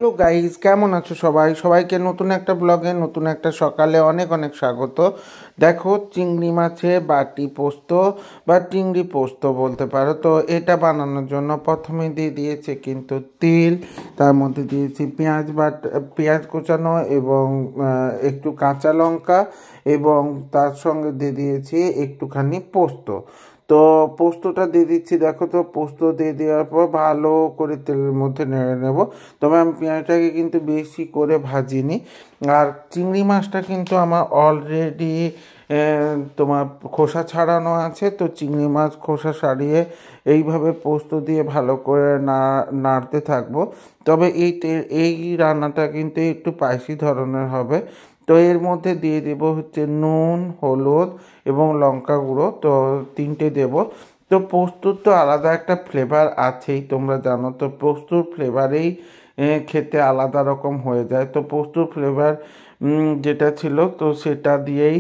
Hello guys, কেমন আছো সবাই? সবাইকে নতুন একটা ব্লগে নতুন একটা সকালে অনেক অনেক স্বাগত। দেখো, চিংড়ি মাছের বাটি পোস্ত বা চিংড়ি পোস্ত বলতে পারো। তো এটা বানানোর জন্য প্রথমে দিয়ে দিয়েছে কিন্তু তেল, তার মধ্যে দিয়েছি পেঁয়াজ কুচানো এবং একটু কাঁচা লঙ্কা, এবং তার সঙ্গে দিয়ে দিয়েছি একটুখানি পোস্ত। তো পোস্তটা দিয়ে দিচ্ছি। দেখো, তো পোস্ত দিয়ে দেওয়ার পর ভালো করে তেলের মধ্যে নেড়ে নেব। তবে আমি পেঁয়াজটাকে কিন্তু বেশি করে ভাজিনি। আর চিংড়ি মাছটা কিন্তু আমার অলরেডি তোমার খোসা ছাড়ানো আছে। তো চিংড়ি মাছ খোসা ছাড়িয়ে এইভাবে পোস্ত দিয়ে ভালো করে নাড়তে থাকবো। তবে এই রান্নাটা কিন্তু একটু স্পাইসি ধরনের হবে। তো এর মধ্যে দিয়ে দেব হচ্ছে নুন, হলুদ এবং লঙ্কা গুঁড়ো, তো তিনটে দেব। তো পোস্তর তো আলাদা একটা ফ্লেভার আছেই, তোমরা জানো। তো পোস্তর ফ্লেভারেই খেতে আলাদা রকম হয়ে যায়। তো পোস্তর ফ্লেভার যেটা ছিল, তো সেটা দিয়েই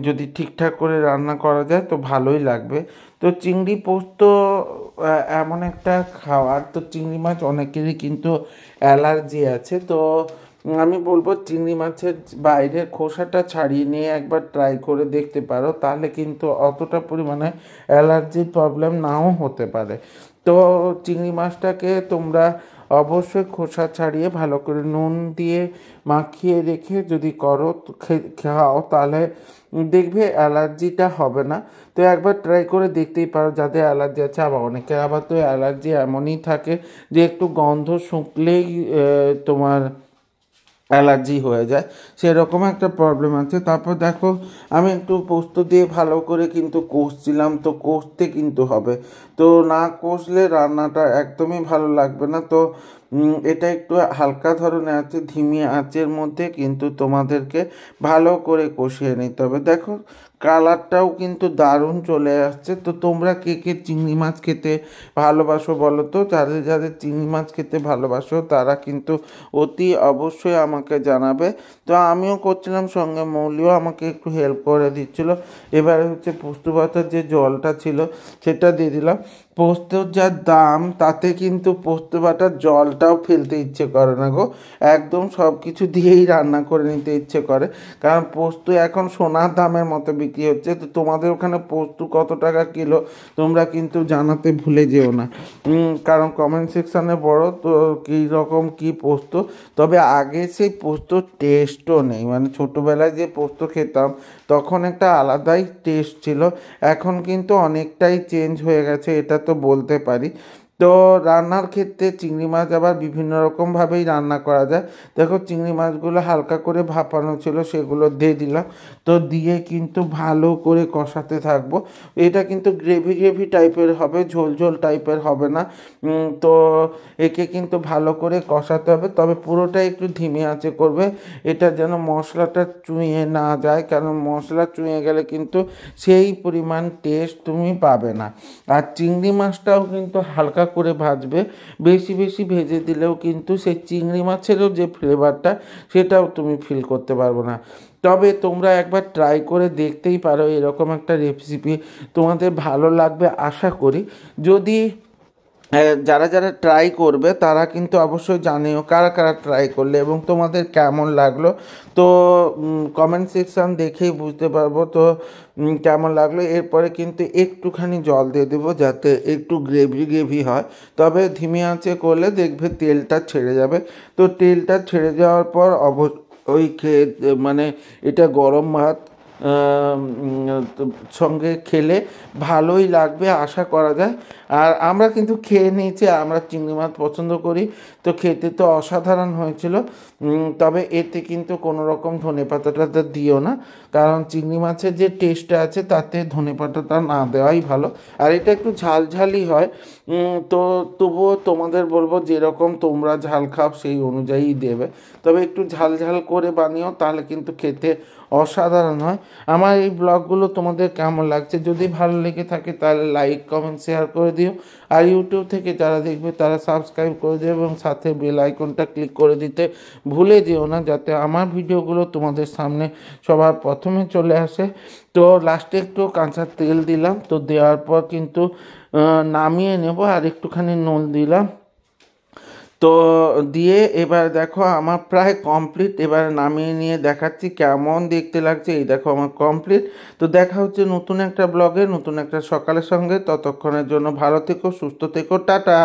যদি ঠিকঠাক করে রান্না করা যায় তো ভালোই লাগবে। তো চিংড়ি পোস্ত এমন একটা খাবার, তো চিংড়ি মাছ অনেকেরই কিন্তু অ্যালার্জি আছে। তো আমি বলবো চিংড়ি মাছের বাইরের খোসাটা ছাড়িয়ে নিয়ে একবার ট্রাই করে দেখতে পারো, তাহলে কিন্তু অতটা পরিমাণে অ্যালার্জির প্রবলেম নাও হতে পারে। তো চিংড়ি মাছটাকে তোমরা অবশ্যই খোসা ছাড়িয়ে ভালো করে নুন দিয়ে মাখিয়ে রেখে যদি করো খাও, তাহলে দেখবে অ্যালার্জিটা হবে না। তো একবার ট্রাই করে দেখতেই পারো যাদের অ্যালার্জি আছে। আবার অনেকের আবার তো অ্যালার্জি এমনই থাকে যে একটু গন্ধ শুঁকলেই তোমার অ্যালার্জি হয়ে যায়, সেরকম একটা প্রবলেম আছে। তারপর দেখো, আমি একটু পোস্ত দিয়ে ভালো করে কিন্তু কষছিলাম। তো কষতে কিন্তু হবে, তো না কষলে রান্নাটা একদমই ভালো লাগবে না। তো এটা একটু হালকা ধরনের আছে, ধিমি আঁচের মধ্যে কিন্তু তোমাদেরকে ভালো করে কষিয়ে নিতে হবে। দেখো, কালারটাও কিন্তু দারুণ চলে আসছে। তো তোমরা কে কে চিংড়ি মাছ খেতে ভালোবাসো বলো তো? যাদের যাদের চিংড়ি মাছ খেতে ভালোবাসো তারা কিন্তু অতি অবশ্যই আমাকে জানাবে। তো আমিও করছিলাম, সঙ্গে মৌলিও আমাকে একটু হেল্প করে দিচ্ছিল। এবারে হচ্ছে পোস্ত বাটার যে জলটা ছিল সেটা দিয়ে দিলাম। পোস্তর যা দাম, তাতে কিন্তু পোস্ত বাটার জলটাও ফেলতে ইচ্ছে করে না গো। একদম সব কিছু দিয়েই রান্না করে নিতে ইচ্ছে করে, কারণ পোস্ত এখন সোনার দামের মতো বিক্রি হচ্ছে। তো তোমাদের ওখানে পোস্ত কত টাকা কিলো তোমরা কিন্তু জানাতে ভুলে যেও না, কারণ কমেন্ট সেকশানে বড় তো কী রকম কী পোস্ত। তবে আগে সেই পোস্তর টেস্টও নেই, মানে ছোটোবেলায় যে পোস্ত খেতাম তখন একটা আলাদাই টেস্ট ছিল। এখন কিন্তু অনেকটাই চেঞ্জ হয়ে গেছে, এটা তো বলতে পারি। তো রান্নার ক্ষেত্রে চিংড়ি মাছ আবার বিভিন্ন রকমভাবেই রান্না করা যায়। দেখো, চিংড়ি মাছগুলো হালকা করে ভাপানো ছিল, সেগুলো দিয়ে দিলাম। তো দিয়ে কিন্তু ভালো করে কষাতে থাকবো। এটা কিন্তু গ্রেভি গ্রেভি টাইপের হবে, ঝোল ঝোল টাইপের হবে না। তো একে কিন্তু ভালো করে কষাতে হবে, তবে পুরোটাই একটু ধিমে আঁচে করবে। এটা যেন মশলাটা চুঁয়ে না যায়, কারণ মশলা চুঁয়ে গেলে কিন্তু সেই পরিমাণ টেস্ট তুমি পাবে না। আর চিংড়ি মাছটাও কিন্তু হালকা করে ভাজবে, বেশি বেশি ভেজে দিলেও কিন্তু সেই চিংড়ি মাছেরও যে ফ্লেভারটা সেটাও তুমি ফিল করতে পারবে না। তবে তোমরা একবার ট্রাই করে দেখতেই পারো, এরকম একটা রেসিপি তোমাদের ভালো লাগবে আশা করি। যদি যারা যারা ট্রাই করবে তারা কিন্তু অবশ্যই জানিও কারা কারা ট্রাই করলে এবং তোমাদের কেমন লাগলো। তো কমেন্ট সেকশান দেখেই বুঝতে পারবো তো কেমন লাগলো। এরপরে কিন্তু একটুখানি জল দিয়ে দেবো যাতে একটু গ্রেভি গ্রেভি হয়। তবে ধিমি আঁচে করলে দেখবে তেলটা ছেড়ে যাবে। তো তেলটা ছেড়ে যাওয়ার পর ওই মানে এটা গরম ভাত তো সঙ্গে খেলে ভালোই লাগবে আশা করা যায়। আর আমরা কিন্তু খেয়ে নিয়েছি, আমরা চিংড়ি মাছ পছন্দ করি। তো খেতে তো অসাধারণ হয়েছিল। তবে এতে কিন্তু কোনো রকম ধনেপাতাটা দিও না, কারণ চিংড়ি মাছের যে টেস্টটা আছে তাতে ধনেপাতাটা না দেওয়াই ভালো। আর এটা একটু ঝালঝালই হয়। তো তবুও তোমাদের বলবো যেরকম তোমরা ঝাল খাও সেই অনুযায়ী দেবে। তবে একটু ঝাল ঝাল করে বানিও, তাহলে কিন্তু খেতে অসাধারণ হয়। আমার এই ব্লগগুলো তোমাদের কেমন লাগছে? যদি ভালো লেগে থাকে তাহলে লাইক, কমেন্ট, শেয়ার করে দিও। আর ইউটিউব থেকে যারা দেখবে তারা সাবস্ক্রাইব করে দিও এবং সাথে বেল আইকনটা ক্লিক করে দিতে ভুলে যেও না, যাতে আমার ভিডিওগুলো তোমাদের সামনে সবার প্রথমে চলে আসে। তো লাস্টে একটু কাঁচা তেল দিলাম, তো দেওয়ার পর কিন্তু নামিয়ে নেব। আর একটুখানি নুন দিলাম। তো দিয়ে এবার দেখো আমার প্রায় কমপ্লিট, এবার নামিয়ে নিয়ে দেখাচ্ছি কেমন দেখতে লাগছে। এই দেখো আমার কমপ্লিট। তো দেখা হচ্ছে নতুন একটা ব্লগে, নতুন একটা সকালের সঙ্গে। ততক্ষণের জন্য ভালো থেকো, সুস্থ থেকো, টাটা।